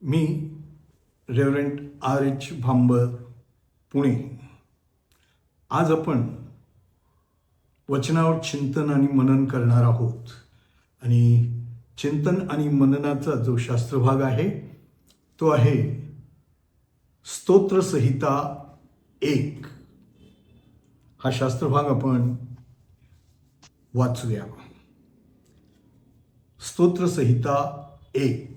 मी reverend R.H. Bhambar, Pune. आज आपण वचनावर चिंतन आणि मनन करणार आहोत. आणि चिंतन आणि मननाचा जो शास्त्रभाग आहे तो आहे स्तोत्रसंहिता 1. हा शास्त्रभाग आपण वाचूया. स्तोत्रसंहिता 1.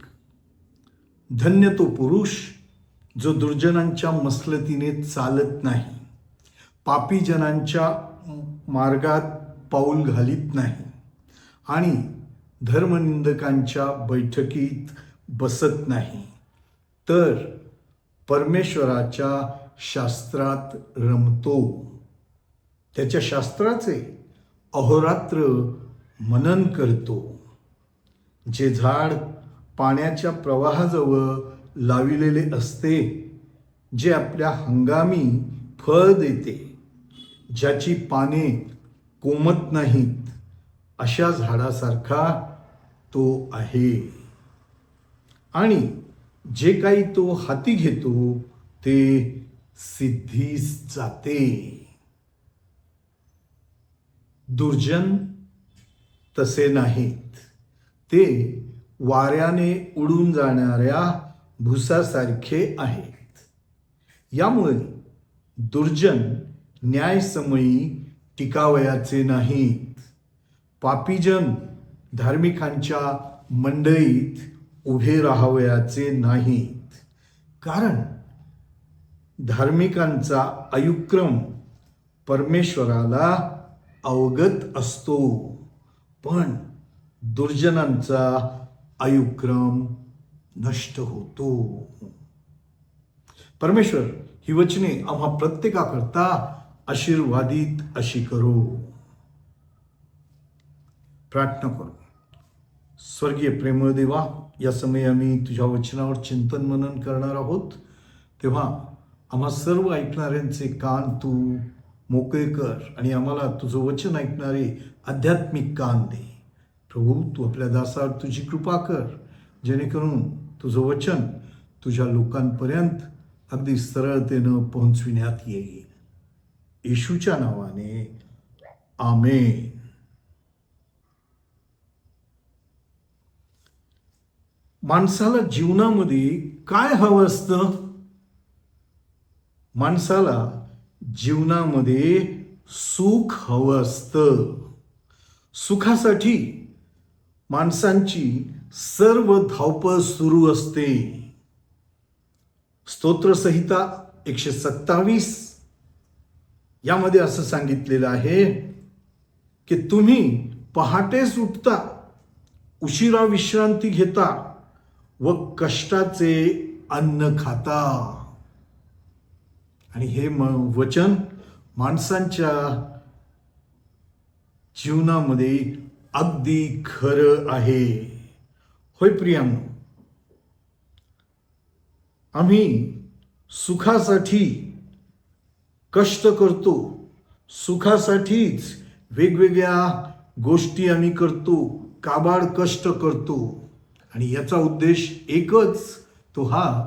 धन्य तो पुरुष जो दुर्जनांच्या मसलतीने चालत नाही, पापी जनांच्या मार्गात पाऊल घालीत नाही आणि धर्मनिंदकांच्या बैठकीत बसत नाही, तर परमेश्वराच्या शास्त्रात रमतो. त्याच्या शास्त्राचे अहोरात्र मनन करतो. जे झाड पाण्याच्या प्रवाहाजवळ लाविलेले असते, जे आपल्या हंगामी फळ देते, ज्याची पाने कोमत नाहीत, अशा झाडासारखा तो आहे. आणि जे काही तो हाती घेतो ते सिद्धीस जाते. दुर्जन तसे नाहीत, ते वाऱ्याने उडून जाणाऱ्या भुसासारखे आहेत. यामुळे दुर्जन न्यायसमयी टिकावयाचे नाहीत, पापीजन धार्मिकांच्या मंडळीत उभे राहावयाचे नाहीत. कारण धार्मिकांचा अयुक्रम परमेश्वराला अवगत असतो, पण दुर्जनांचा अयुक्रम नष्ट होतो. परमेश्वर ही वचने आम्हा प्रत्येकाकरता आशीर्वादित अशी करो. प्रार्थना करू. स्वर्गीय प्रेमळ देवा, या समयी आम्ही तुझ्या वचनावर चिंतन मनन करणार आहोत. तेव्हा आम्हा सर्व ऐकणाऱ्यांचे कान तू मोकळे कर आणि आम्हाला तुझं वचन ऐकणारे आध्यात्मिक कान दे. प्रभू, तू आपल्या दासावर तुझी कृपा कर, जेणेकरून तुझं वचन तुझ्या लोकांपर्यंत अगदी सरळतेनं पोहोचविण्यात येईल. येशूच्या नावाने आमेन. माणसाला जीवनामध्ये काय हवं असतं? माणसाला जीवनामध्ये सुख हवं असतं. सुखासाठी माणसांची सर्व धावपळ सुरू असते. स्तोत्रसंहिता 127 यामध्ये असं सांगितलेलं आहे की तुम्ही पहाटेच उठता, उशिरा विश्रांती घेता व कष्टाचे अन्न खाता. आणि हे वचन माणसांच्या जीवनामध्ये अगदी खरं आहे. होय प्रियांनो, आम्ही सुखासाठी कष्ट करतो, सुखासाठीच वेगवेगळ्या गोष्टी आम्ही करतो, काबाड कष्ट करतो. आणि याचा उद्देश एकच तो हा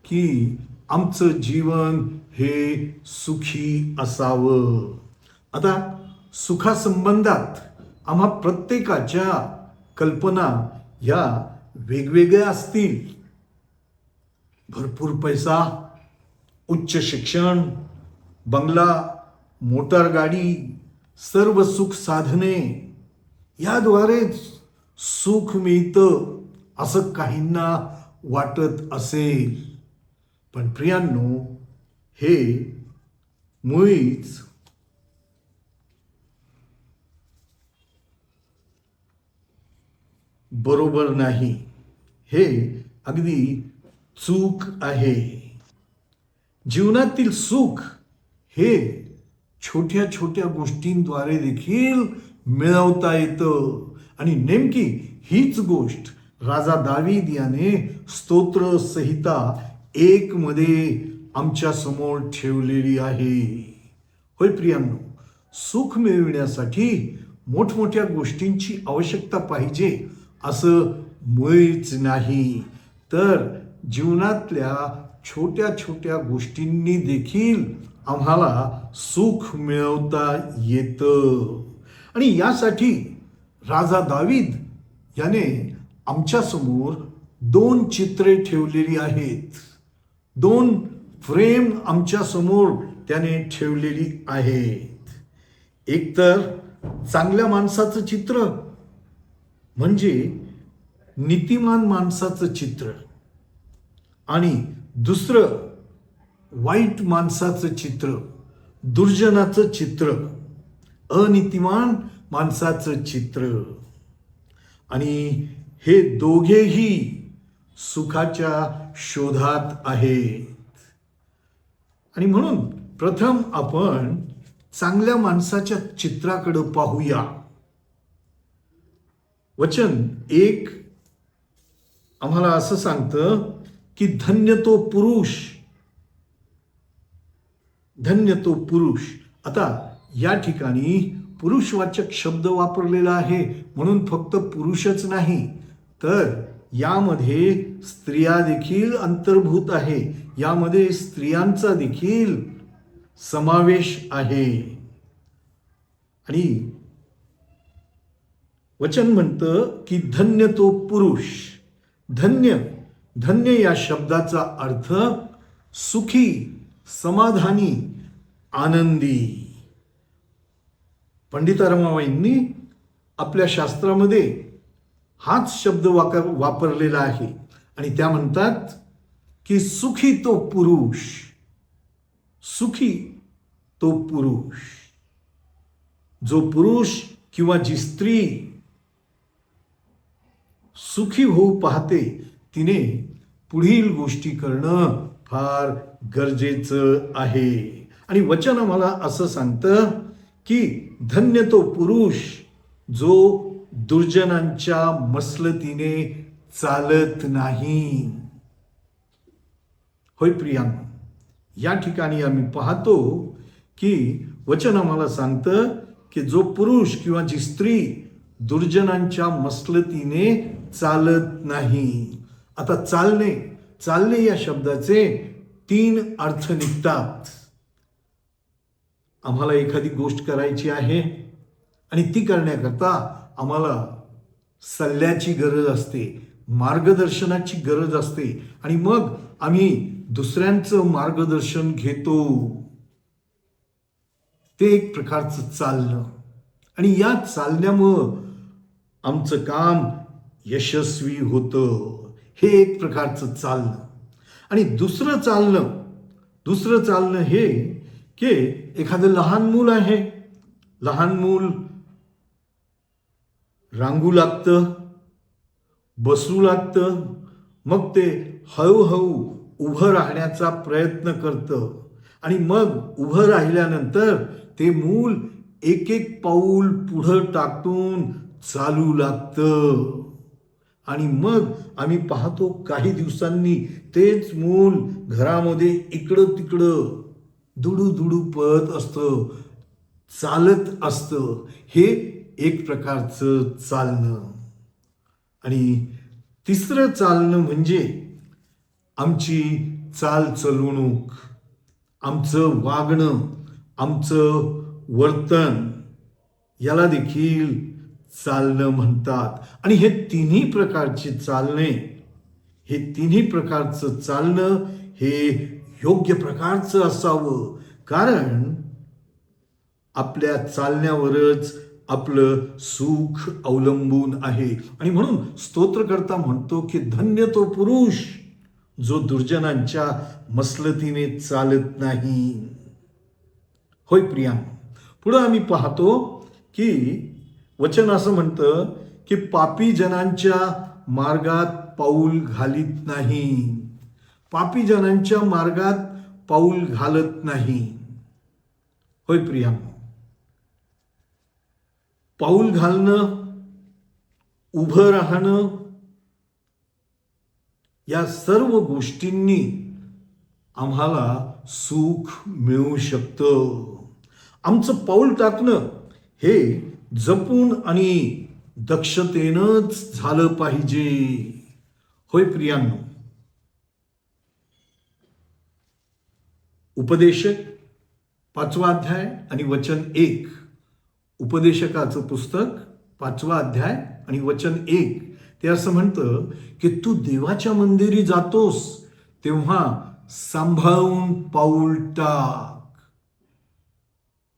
की आमचं जीवन हे सुखी असावं. आता सुखासंबंधात आम्हा प्रत्येकाच्या कल्पना ह्या वेगवेगळ्या असतील. भरपूर पैसा, उच्च शिक्षण, बंगला, मोटार गाडी, सर्व सुख साधने याद्वारेच सुख मिळतं असं काहींना वाटत असेल. पण प्रियांनो, हे मुळीच बरोबर नाही. हे अगदी चूक आहे. जीवनातील सुख हे छोट्या छोट्या गोष्टींद्वारे देखील मिळवता येतं. आणि नेमकी हीच गोष्ट राजा दावीद याने स्तोत्रसंहिता 1 मध्ये आमच्या समोर ठेवलेली आहे. होय प्रियांनो, सुख मिळविण्यासाठी मोठमोठ्या गोष्टींची आवश्यकता पाहिजे असं मुळीच नाही. तर जीवनातल्या छोट्या छोट्या गोष्टींनी देखील आम्हाला सुख मिळवता येतं. आणि यासाठी राजा दावीद याने आमच्यासमोर 2 चित्रे ठेवलेली आहेत. 2 फ्रेम आमच्यासमोर त्याने ठेवलेली आहेत. एक तर चांगल्या माणसाचं चित्र म्हणजे नीतिमान माणसाचं चित्र, आणि दुसरं वाईट माणसाचं चित्र, दुर्जनाचं चित्र, अनीतिमान माणसाचं चित्र. आणि हे दोघेही सुखाच्या शोधात आहेत. आणि म्हणून प्रथम आपण चांगल्या माणसाच्या चित्राकडे पाहूया. वचन 1 आम्हाला असं सांगतं की धन्य तो पुरुष, धन्य तो पुरुष. आता या ठिकाणी पुरुषवाचक शब्द वापरलेला आहे, म्हणून फक्त पुरुषच नाही तर यामध्ये स्त्रिया देखील अंतर्भूत आहे, यामध्ये स्त्रियांचा देखील समावेश आहे. आणि वचन म्हणतं की धन्य तो पुरुष. धन्य, धन्य या शब्दाचा अर्थ सुखी, समाधानी, आनंदी. पंडिता रमाबाईंनी आपल्या शास्त्रामध्ये हाच शब्द वापरलेला आहे आणि त्या म्हणतात की सुखी तो पुरुष, सुखी तो पुरुष. जो पुरुष किंवा जी स्त्री सुखी होऊ पाहते तिने पुढील गोष्टी करणं फार गरजेचं आहे. आणि वचन आम्हाला असं सांगतं की धन्य तो पुरुष जो दुर्जनांच्या मसलतीने चालत नाही. होय प्रियांनो, या ठिकाणी आम्ही पाहतो की वचन आम्हाला सांगतं की जो पुरुष किंवा जी स्त्री दुर्जनांच्या मसलतीने चालत नाही. आता चालणे, चालणे या शब्दाचे 3 अर्थ निघतात. आम्हाला एखादी गोष्ट करायची आहे आणि ती करण्याकरता आम्हाला सल्ल्याची गरज असते, मार्गदर्शनाची गरज असते, आणि मग आम्ही दुसऱ्यांचं मार्गदर्शन घेतो. ते एक प्रकारचं चालणं. आणि या चालण्यामुळं आमचं काम यशस्वी होतं. हे एक प्रकारचं चालणं. आणि दुसरं चालणं हे की एखादं लहान मूल आहे, लहान मूल रांगू लागतं, बसू लागतं, मग ते हळूहळू उभं राहण्याचा प्रयत्न करतं, आणि मग उभं राहिल्यानंतर ते मूल एक एक पाऊल पुढं टाकून चालू लागतं. आणि मग आम्ही पाहतो काही दिवसांनी तेच मूल घरामध्ये इकडं तिकडं दुडू दुडू पळत असतं, चालत असतं. हे एक प्रकारचं चालणं. आणि तिसरं चालणं म्हणजे आमची चालचलवणूक, आमचं वागणं, आमचं वर्तन, याला देखील चालणं म्हणतात. आणि हे तिन्ही प्रकारचे चालणे, हे तिन्ही प्रकारचं चालणं हे योग्य प्रकारचं असावं, कारण आपल्या चालण्यावरच आपलं सुख अवलंबून आहे. आणि म्हणून स्तोत्रकर्ता म्हणतो की धन्य तो पुरुष जो दुर्जनांच्या मसलतीने चालत नाही. होय प्रियांनो, पुढं आम्ही पाहतो की वचन असं म्हणतं की पापी जनांच्या मार्गात पाऊल घालीत नाही. पापी जनांच्या मार्गात पाऊल घालत नाही. होय प्रियांनो, पाऊल घालणं, उभं राहणं, या सर्व गोष्टींनी आम्हाला सुख मिळू शकतं. आमचं पाऊल टाकणं हे जपून आणि दक्षतेनंच झालं पाहिजे. होय प्रियांनो, उपदेशक 5वा अध्याय आणि वचन 1. उपदेशकाचं पुस्तक 5वा अध्याय आणि वचन 1. ते असं म्हणतं की तू देवाच्या मंदिरी जातोस तेव्हा सांभाळून पाऊल टाक.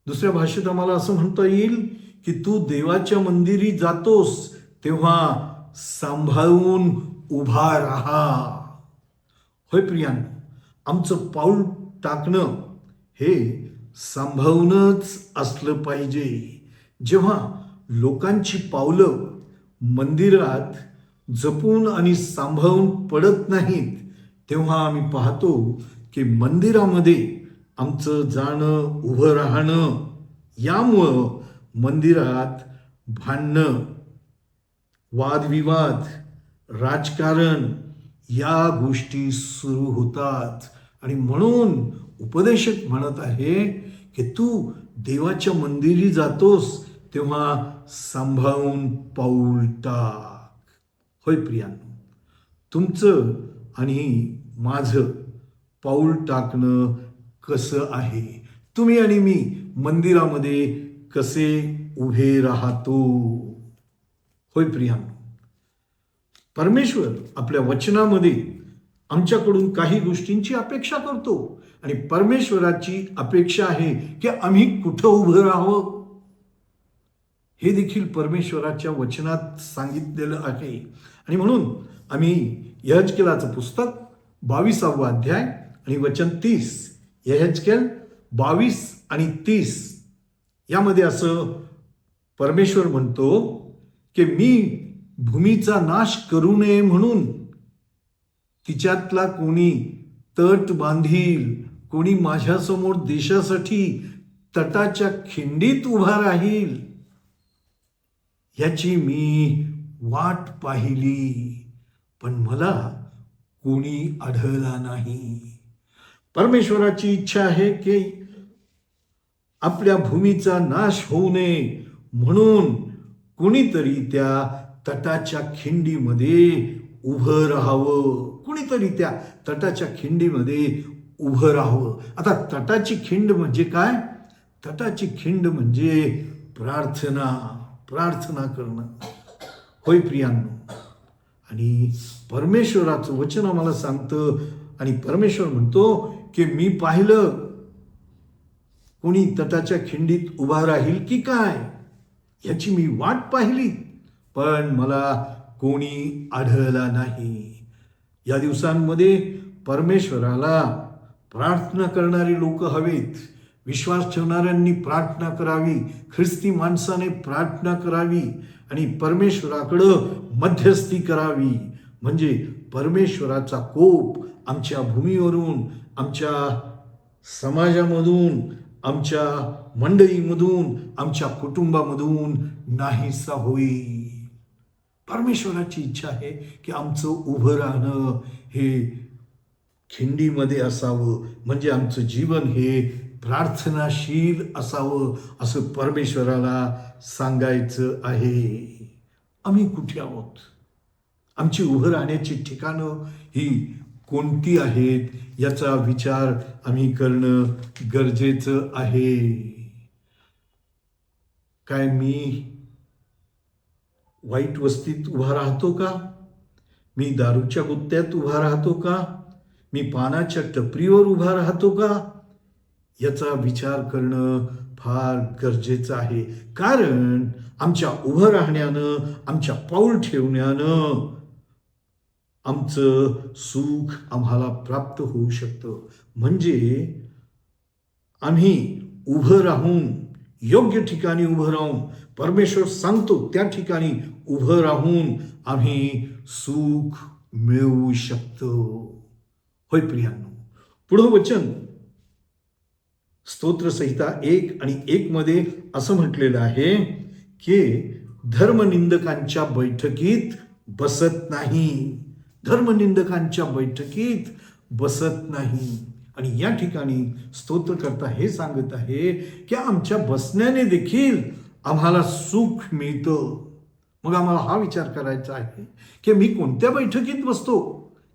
दुसऱ्या भाषेत आम्हाला असं म्हणता येईल की तू देवाच्या मंदिरी जातोस तेव्हा सांभाळून उभा राहा. होय प्रियांनो, आमचं पाऊल टाकणं हे सांभाळूनच असलं पाहिजे. जेव्हा लोकांची पावलं मंदिरात जपून आणि सांभाळून पडत नाहीत तेव्हा आम्ही पाहतो की मंदिरामध्ये आमचं जाणं उभं राहणं यामुळं मंदिरात भांडणं, वादविवाद, राजकारण या गोष्टी सुरू होतात. आणि म्हणून उपदेशक म्हणत आहे की तू देवाच्या मंदिरी जातोस तेव्हा सांभाळून पाऊल टाक. होय प्रियांनो, तुमचं आणि माझं पाऊल टाकणं कसं आहे? तुम्ही आणि मी मंदिरामध्ये कसे उभे राहतो? होय प्रियांनो, परमेश्वर आपल्या वचनामध्ये आमच्याकडून काही गोष्टींची अपेक्षा करतो आणि परमेश्वराची अपेक्षा आहे की आम्ही कुठं उभं राहावं हे देखील परमेश्वराच्या वचनात सांगितलेलं आहे. आणि म्हणून आम्ही यहेजकेलाचं पुस्तक 22वा अध्याय आणि वचन 30, यहेजकेल 22 आणि 30 यामध्ये असं परमेश्वर म्हणतो की मी भूमीचा नाश करू नये म्हणून तिच्यातला कोणी तट बांधील, कोणी माझ्यासमोर देशासाठी तटाच्या खिंडीत उभा राहील याची मी वाट पाहिली, पण मला कोणी आढळला नाही. परमेश्वराची इच्छा आहे की आपल्या भूमीचा नाश होऊ नये म्हणून कुणीतरी त्या तटाच्या खिंडीमध्ये उभं राहावं. कुणीतरी त्या तटाच्या खिंडीमध्ये उभं राहावं. आता तटाची खिंड म्हणजे काय? तटाची खिंड म्हणजे प्रार्थना करणं. होय प्रियांनो, आणि परमेश्वराचं वचन आम्हाला सांगतं आणि परमेश्वर म्हणतो की मी पाहिलं कोणी तटाच्या खिंडीत उभा राहील की काय याची मी वाट पाहिली, पण मला कोणी आढळला नाही. या दिवसांमध्ये परमेश्वराला प्रार्थना करणारी लोक हवेत. विश्वास ठेवणाऱ्यांनी प्रार्थना करावी, ख्रिस्ती माणसाने प्रार्थना करावी आणि परमेश्वराकडं मध्यस्थी करावी. म्हणजे परमेश्वराचा कोप आमच्या भूमीवरून, आमच्या समाजामधून, आमच्या मंडळीमधून, आमच्या कुटुंबामधून नाहीसा होईल. परमेश्वराची इच्छा आहे की आमचं उभं राहणं हे खिंडीमध्ये असावं, म्हणजे आमचं जीवन हे प्रार्थनाशील असावं असं परमेश्वराला सांगायचं आहे. आम्ही कुठे आहोत? आमची उभं राहण्याची ठिकाणं ही कोणती आहेत याचा विचार आम्ही करणं गरजेचं आहे. काय मी वाईट वस्तीत उभा राहतो का? मी दारूच्या गुत्त्यात उभा राहतो का? मी पानाच्या टपरीवर उभा राहतो का? याचा विचार करणं फार गरजेचं आहे. कारण आमच्या उभं राहण्यानं, आमच्या पाऊल ठेवण्यानं आमचं सुख आम्हाला प्राप्त होऊ शकतं. म्हणजे आम्ही उभं राहून, योग्य ठिकाणी उभं राहून, परमेश्वर सांगतो त्या ठिकाणी उभं राहून आम्ही सुख मिळवू शकतो. होय प्रियांनो, पुढं वचन स्तोत्रसंहिता 1 आणि 1 मध्ये असं म्हटलेलं आहे की धर्मनिंदकांच्या बैठकीत बसत नाही. धर्मनिंदकांच्या बैठकीत बसत नाही. आणि या ठिकाणी स्तोत्रकर्ता हे सांगत आहे की आमच्या बसण्याने देखील आम्हाला सुख मिळतं. मग आम्हाला हा विचार करायचा आहे की मी कोणत्या बैठकीत बसतो,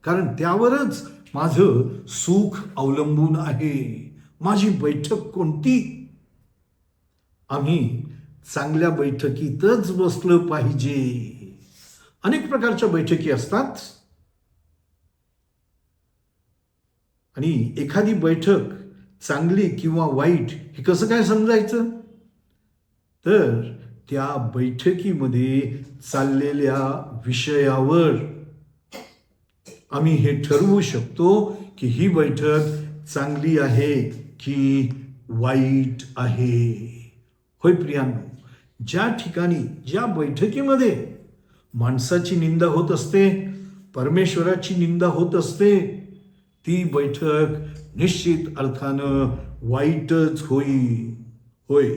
कारण त्यावरच माझं सुख अवलंबून आहे. माझी बैठक कोणती? आम्ही चांगल्या बैठकीतच बसलं पाहिजे. अनेक प्रकारच्या बैठकी असतात आणि एखादी बैठक चांगली किंवा वाईट हे कसं काय समजायचं? तर त्या बैठकीमध्ये चाललेल्या विषयावर आम्ही हे ठरवू शकतो की ही बैठक चांगली आहे की वाईट आहे. होय प्रियांनो, ज्या ठिकाणी ज्या बैठकीमध्ये माणसाची निंदा होत असते, परमेश्वराची निंदा होत असते, ती बैठक निश्चित अर्थानं वाईटच होय.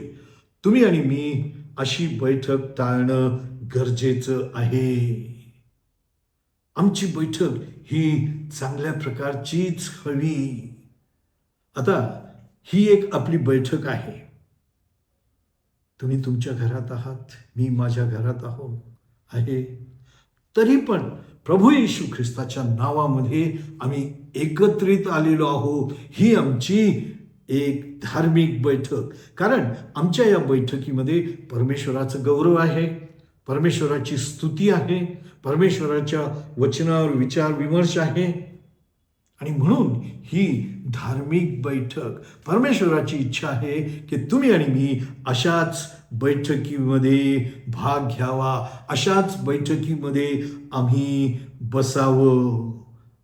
तुम्ही आणि मी अशी बैठक टाळणं गरजेचं आहे. आमची बैठक ही चांगल्या प्रकारचीच हवी. आता ही एक आपली बैठक आहे. तुम्ही तुमच्या घरात आहात, मी माझ्या घरात आहे. तरी पण प्रभू येशू ख्रिस्ताच्या नावामध्ये आम्ही एकत्रित आलेलो आहोत. ही आमची एक धार्मिक बैठक. कारण आमच्या या बैठकीमध्ये परमेश्वराचं गौरव आहे, परमेश्वराची स्तुती आहे, परमेश्वराच्या वचनावर विचार विमर्श आहे. आणि म्हणून ही धार्मिक बैठक, परमेश्वराची इच्छा आहे की तुम्ही आणि मी अशाच बैठकीमध्ये भाग घ्यावा, अशाच बैठकीमध्ये आम्ही बसावं.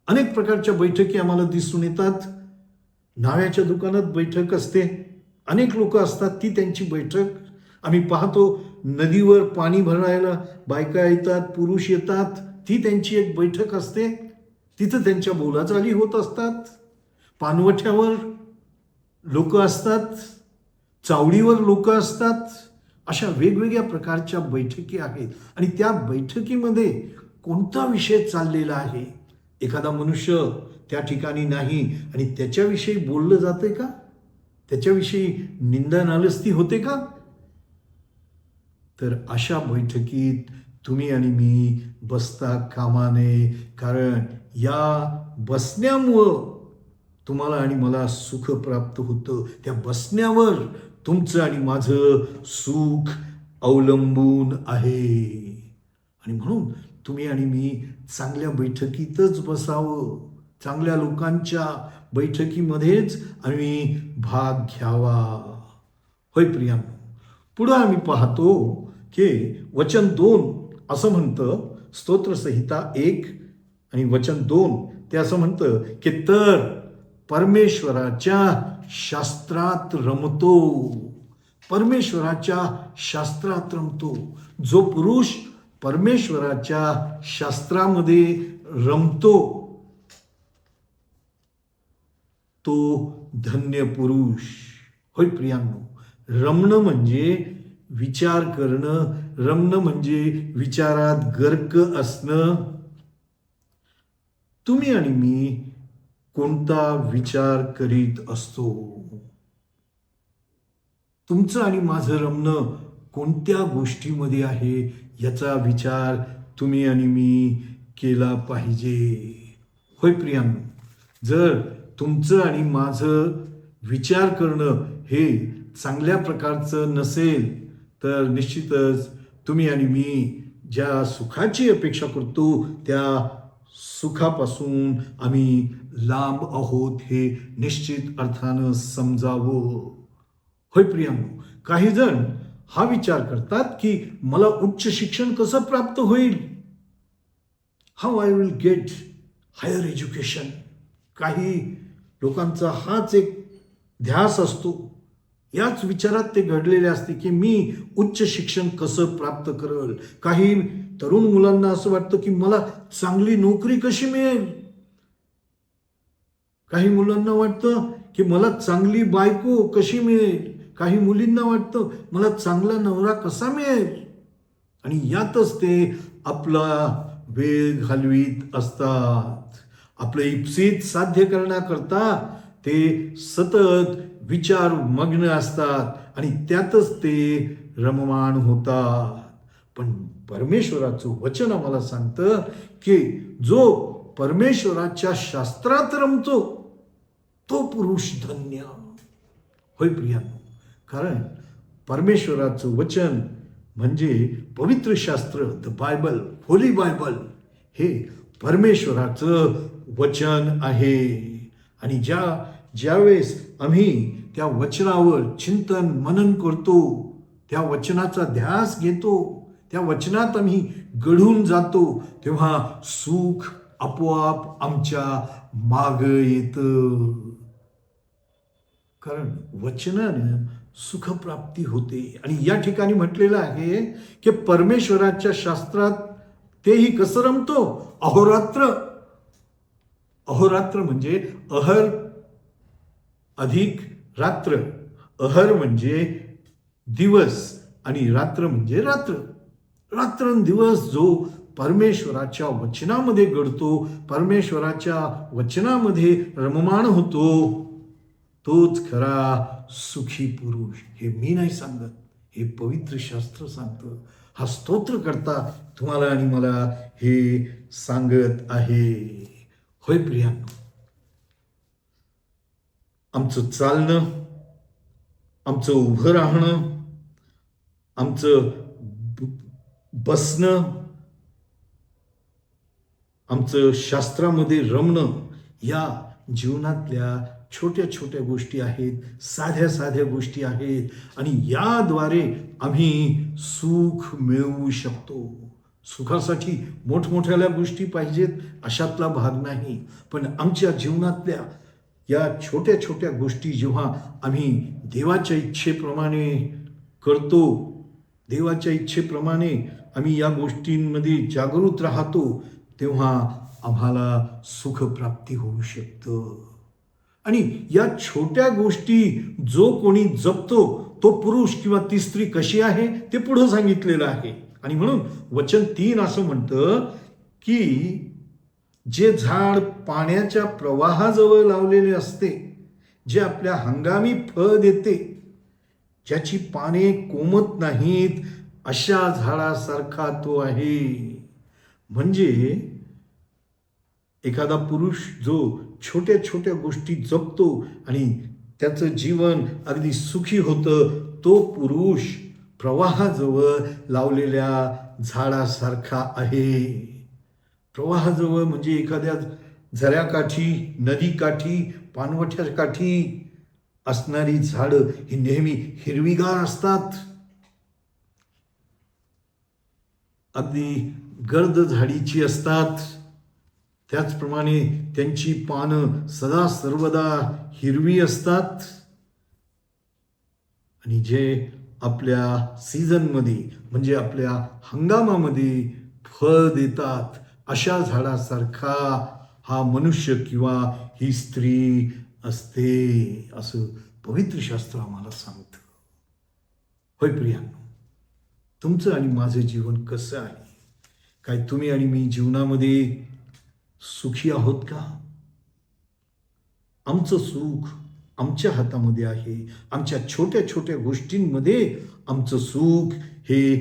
अनेक प्रकारच्या बैठकी आम्हाला दिसून येतात. नाव्याच्या दुकानात बैठक असते, अनेक लोक असतात, ती त्यांची बैठक. आम्ही पाहतो नदीवर पाणी भरायला बायका येतात, पुरुष येतात, ती त्यांची एक बैठक असते. तिथं त्यांच्या बोलाचाली होत असतात. पानवठ्यावर लोक असतात, चावडीवर लोक असतात. अशा वेगवेगळ्या प्रकारच्या बैठकी आहेत. आणि त्या बैठकीमध्ये कोणता विषय चाललेला आहे, एखादा मनुष्य त्या ठिकाणी नाही आणि त्याच्याविषयी बोललं जाते का? त्याच्याविषयी निंदा नालस्ती होते का? तर अशा बैठकीत तुम्ही आणि मी बसता कामा नये. कारण या बसण्यामुळं तुम्हाला आणि मला सुख प्राप्त होतं. त्या बसण्यावर तुमचं आणि माझं सुख अवलंबून आहे. आणि म्हणून तुम्ही आणि मी चांगल्या बैठकीतच बसावं, चांगल्या लोकांच्या बैठकीमध्येच आम्ही भाग घ्यावा. होय प्रियांनो, पुढं आम्ही पाहतो की वचन 2 असं म्हणतं, स्तोत्रसंहिता 1 आणि वचन 2 ते असं म्हणतं की तर परमेश्वराच्या शास्त्रात रमतो. परमेश्वराच्या शास्त्रात रमतो. जो पुरुष परमेश्वराच्या शास्त्रामध्ये रमतो तो धन्य पुरुष. होय प्रियांनो, रमणं म्हणजे विचार करणं, रमणं म्हणजे विचारात गर्क असणं. तुम्ही आणि मी कोणता विचार करीत असतो? तुमचं आणि माझं रमणं कोणत्या गोष्टीमध्ये आहे याचा विचार तुम्ही आणि मी केला पाहिजे. होय प्रियांनो, जर तुमचं आणि माझं विचार करणं हे चांगल्या प्रकारचं नसेल तर निश्चितच तुम्ही आणि मी ज्या सुखाची अपेक्षा करतो त्या सुखापासून आम्ही लांब आहोत हे निश्चित अर्थानं समजावं. होय प्रियांनो, काही जण हा विचार करतात की मला उच्च शिक्षण कसं प्राप्त होईल, how I will get higher education. काही लोकांचा हाच एक ध्यास असतो, याच विचारात ते घडलेले असते की मी उच्च शिक्षण कसं प्राप्त करेल. काही तरुण मुलांना असं वाटतं की मला चांगली नोकरी कशी मिळेल. काही मुलांना वाटतं की मला चांगली बायको कशी मिळेल. काही मुलींना वाटतं मला चांगला नवरा कसा मिळेल. आणि यातच ते आपला वेळ घालवीत असतात. आपलं इप्सित साध्य करण्याकरता ते सतत विचार मग्न असतात आणि त्यातच ते रममाण होतात. पण परमेश्वराचं वचन आम्हाला सांगतं की जो परमेश्वराच्या शास्त्रात रमतो तो पुरुष धन्य. होय प्रियांनो, कारण परमेश्वराचं वचन म्हणजे पवित्र शास्त्र, द बायबल, होली बायबल, हे परमेश्वराचं वचन आहे. आणि ज्यावेळेस आम्ही त्या वचनावर चिंतन मनन करतो, त्या वचनाचा ध्यास घेतो, त्या वचनात आम्ही घडून जातो, तेव्हा सुख आपोआप आमच्या माग येतं. कारण वचनानं सुखप्राप्ती होते. आणि या ठिकाणी म्हटलेलं आहे की परमेश्वराच्या शास्त्रात तेही कसं रमतो? अहोरात्र. अहोरात्र म्हणजे अहर अधिक रात्र. अहर म्हणजे दिवस आणि रात्र म्हणजे रात्र. रात्रंदिवस जो परमेश्वराच्या वचनामध्ये घडतो, परमेश्वराच्या वचनामध्ये रममाण होतो, तोच खरा सुखी पुरुष. हे मी नाही सांगत, हे पवित्र शास्त्र सांगतं. हा स्तोत्रकर्ता तुम्हाला आणि मला हे सांगत आहे. होय प्रियांनो, आमचं चालणं, आमचं उभं राहणं, आमचं बसणं, आमचं शास्त्रामध्ये रमणं, या जीवनातल्या छोट्या छोट्या गोष्टी आहेत, साध्या साध्या गोष्टी आहेत. आणि याद्वारे आम्ही सुख मिळवू शकतो. सुखासाठी मोठमोठ्या गोष्टी पाहिजेत अशातला भाग नाही, पण आमच्या जीवनातल्या या छोट्या छोट्या गोष्टी जेव्हा आम्ही देवाच्या इच्छेप्रमाणे करतो, देवाच्या इच्छेप्रमाणे आम्ही या गोष्टींमध्ये जागृत राहतो, तेव्हा आम्हाला सुखप्राप्ती होऊ शकतं. आणि या छोट्या गोष्टी जो कोणी जपतो, तो पुरुष किंवा ती स्त्री कशी आहे ते पुढे सांगितलेलं आहे. आणि म्हणून वचन 3 असं म्हणतं की जे झाड पाण्याच्या प्रवाहाजवळ लावलेले असते, जे आपल्या हंगामी फळ देते, ज्याची पाने कोमत नाहीत, अशा झाडासारखा तो आहे. म्हणजे एखादा पुरुष जो छोट्या छोट्या गोष्टी जपतो आणि त्याचं जीवन अगदी सुखी होतं, तो पुरुष प्रवाहाजवळ लावलेल्या झाडासारखा आहे. प्रवाहाजवळ म्हणजे एखाद्या झऱ्याकाठी, नदीकाठी, पाणवठ्याकाठी असणारी झाडं ही नेहमी हिरवीगार असतात. अगदी गर्द झाडीची असतात. त्याचप्रमाणे त्यांची पानं सदा सर्वदा हिरवी असतात. आणि जे आपल्या सीझनमध्ये म्हणजे आपल्या हंगामामध्ये फळ देतात, अशा झाडासारखा हा मनुष्य किंवा ही स्त्री असते, असं पवित्र शास्त्र आम्हाला सांगतं. होय प्रियांनो, तुमचं आणि माझं जीवन कसं आहे? काय तुम्ही आणि मी जीवनामध्ये सुखी आहोत का? आमचं सुख आमच्या हातामध्ये आहे. आमच्या छोट्या छोट्या गोष्टींमध्ये आमचं सुख हे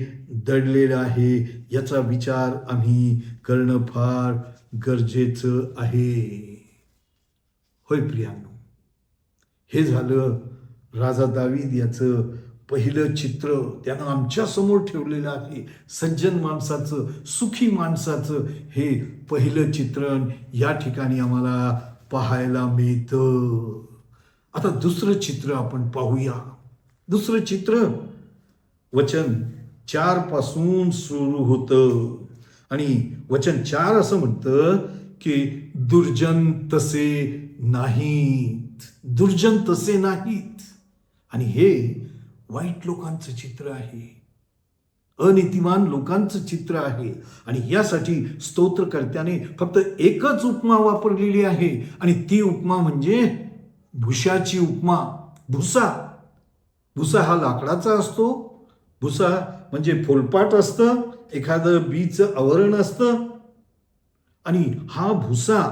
दडलेलं आहे. याचा विचार आम्ही करणं फार गरजेचं आहे. होय प्रियांनो, हे झालं राजा दावीद याचं पहिलं चित्र. त्यानं आमच्या समोर ठेवलेलं आहे. सज्जन माणसाचं, सुखी माणसाचं हे पहिलं चित्रण या ठिकाणी आम्हाला पाहायला मिळतं. आता दुसरं चित्र आपण पाहूया. दुसरं चित्र वचन 4 पासून सुरू होतं आणि वचन 4 असं म्हणतं की दुर्जन तसे नाहीत, दुर्जन तसे नाहीत. आणि हे वाईट लोकांचं चित्र आहे, अनीतिमान लोकांचं चित्र आहे. आणि यासाठी स्तोत्रकर्त्याने फक्त एकच उपमा वापरलेली आहे आणि ती उपमा म्हणजे भुसाची उपमा. भुसा हा लाकडाचा असतो. भुसा म्हणजे फोलपाट असतं, एखादं बीचं आवरण असतं. आणि हा भुसा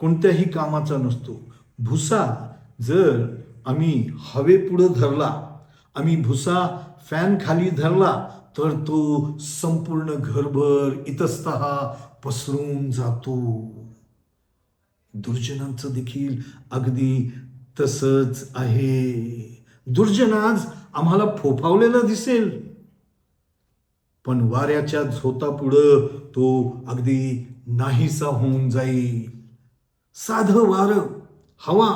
कोणत्याही कामाचा नसतो. भुसा जर आम्ही हवेपुढं धरला, आम्ही भुसा फॅन खाली धरला, तर तो संपूर्ण घरभर इतस्तः पसरून जातो. दुर्जनांचं देखील अगदी तसंच आहे. दुर्जन आज आम्हाला फोफावलेला दिसेल, पण वाऱ्याच्या झोतापुढं तो अगदी नाहीसा होऊन जाईल. साधं वारं, हवा,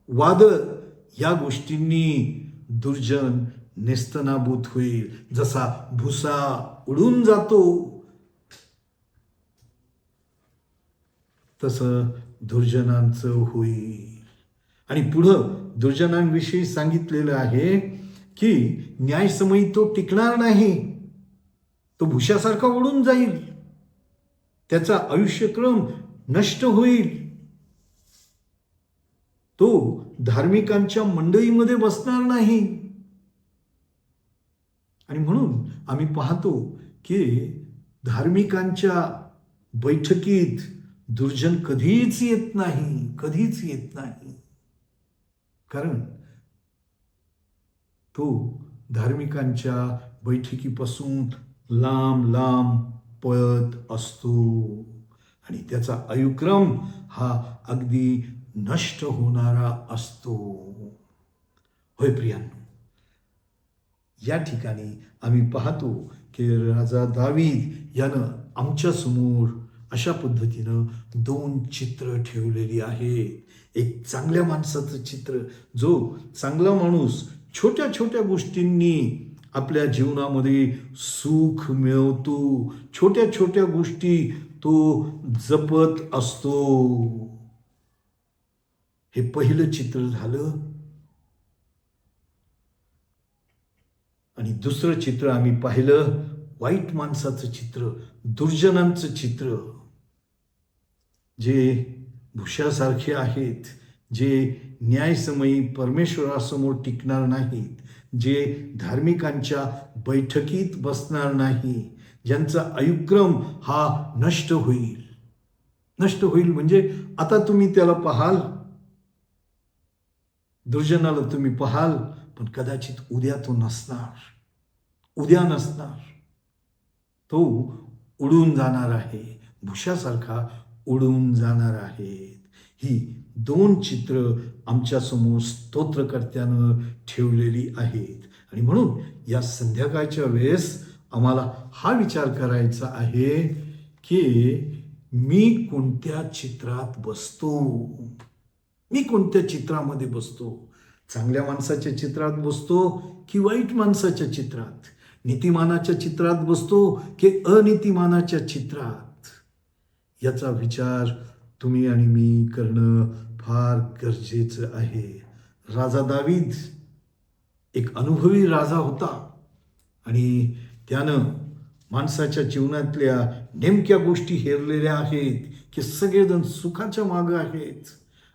वादळ या गोष्टींनी दुर्जन नेस्तनाबूत होईल. जसा भुसा उडून जातो तसं दुर्जनांचं होईल. आणि पुढं दुर्जनांविषयी सांगितलेलं आहे की न्यायसमयी तो टिकणार नाही, तो भुशासारखा उडून जाईल, त्याचा आयुष्यक्रम नष्ट होईल, तो धार्मिकांच्या मंडळीमध्ये बसणार नाही. आणि म्हणून आम्ही पाहतो की धार्मिकांच्या बैठकीत दुर्जन कधीच येत नाही, कधीच येत नाही. कारण तो धार्मिकांच्या बैठकीपासून लांब लांब पळत असतो आणि त्याचा आयुक्रम हा अगदी नष्ट होणारा असतो. होय प्रियांनो, या ठिकाणी आम्ही पाहतो की राजा दावीद यानं आमच्या समोर अशा पद्धतीनं 2 चित्र ठेवलेली आहेत. एक चांगल्या माणसाचं चित्र, जो चांगला माणूस छोट्या छोट्या गोष्टींनी आपल्या जीवनामध्ये सुख मिळवतो, छोट्या छोट्या गोष्टी तो जपत असतो. हे पहिलं चित्र झालं. आणि दुसरं चित्र आम्ही पाहिलं वाईट माणसाचं चित्र, दुर्जनांचं चित्र, जे भुशासारखे आहेत, जे न्यायसमयी परमेश्वरासमोर टिकणार नाहीत, जे धार्मिकांच्या बैठकीत बसणार नाही, ज्यांचा आयुक्रम हा नष्ट होईल. नष्ट होईल म्हणजे आता तुम्ही त्याला पाहाल, दुर्जनाला तुम्ही पाहाल, पण कदाचित उद्या तो नसणार, उद्या नसणार, तो उडून जाणार आहे, भुशासारखा उडून जाणार आहेत. ही 2 चित्र आमच्या समोर स्तोत्रकर्त्यानं ठेवलेली आहेत. आणि म्हणून या संध्याकाळच्या वेळेस आम्हाला हा विचार करायचा आहे की मी कोणत्या चित्रात बसतो, मी कोणत्या चित्रामध्ये बसतो. चांगल्या माणसाच्या चित्रात बसतो की वाईट माणसाच्या चित्रात, नीतिमानाच्या चित्रात बसतो की अनीतिमानाच्या चित्रात. याचा विचार तुम्ही आणि मी करणं फार गरजेचं आहे. राजा दावीद एक अनुभवी राजा होता आणि त्यानं माणसाच्या जीवनातल्या नेमक्या गोष्टी हेरलेल्या आहेत की सगळेजण सुखाच्या मागं आहेत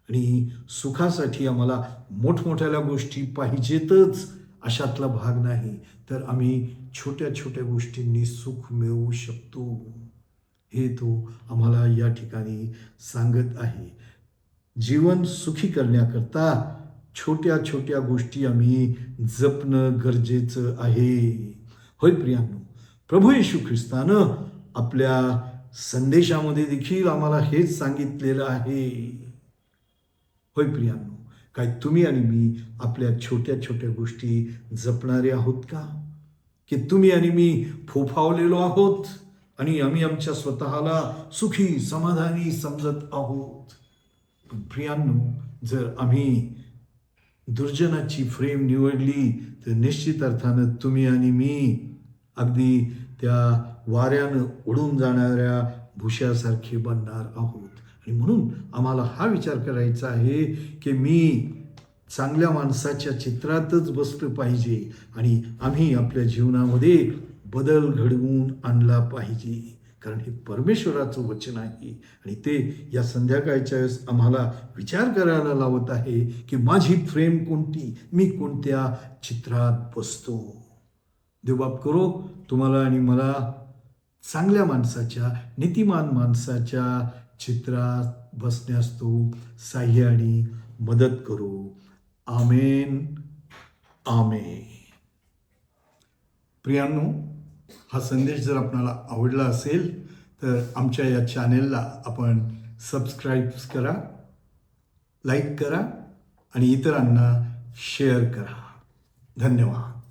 आणि सुखासाठी आम्हाला मोठमोठ्या गोष्टी पाहिजेतच अशातला भाग नाही, तर आम्ही छोट्या छोट्या गोष्टींनी सुख मिळवू शकतो, हे तो आम्हाला या ठिकाणी सांगत आहे. जीवन सुखी करण्याकरता छोट्या छोट्या गोष्टी आम्ही जपणं गरजेचं आहे. होय प्रियांनो, प्रभू येशू ख्रिस्तानं आपल्या संदेशामध्ये देखील आम्हाला हेच सांगितलेलं आहे. होय प्रियांनो, काय तुम्ही आणि मी आपल्या छोट्या छोट्या गोष्टी जपणारे आहोत का? की तुम्ही आणि मी फोफावलेलो आहोत आणि आम्ही आमच्या स्वतःला सुखी समाधानी समजत आहोत? पण प्रियांनो, जर आम्ही दुर्जनाची फ्रेम निवडली तर निश्चित अर्थानं तुम्ही आणि मी अगदी त्या वाऱ्यानं उडून जाणाऱ्या भुशासारखे बनणार आहोत. आणि म्हणून आम्हाला हा विचार करायचा आहे की मी चांगल्या माणसाच्या चित्रातच बसलं पाहिजे आणि आम्ही आपल्या जीवनामध्ये बदल घडवून आणला पाहिजे. कारण हे परमेश्वराचं वचन आहे आणि ते या संध्याकाळच्या वेळेस आम्हाला विचार करायला लावत आहे की माझी फ्रेम कोणती, मी कोणत्या चित्रात बसतो. देवबाप करो तुम्हाला आणि मला चांगल्या माणसाच्या, नीतिमान माणसाच्या चित्रात बसण्यास तो साह्य आणि मदत करो. आमेन, आमेन. प्रियांनो, हा संदेश जर आपणाला आवडला असेल तर आमच्या या चॅनेलला आपण सबस्क्राईब करा, लाईक करा आणि इतरांना शेअर करा. धन्यवाद.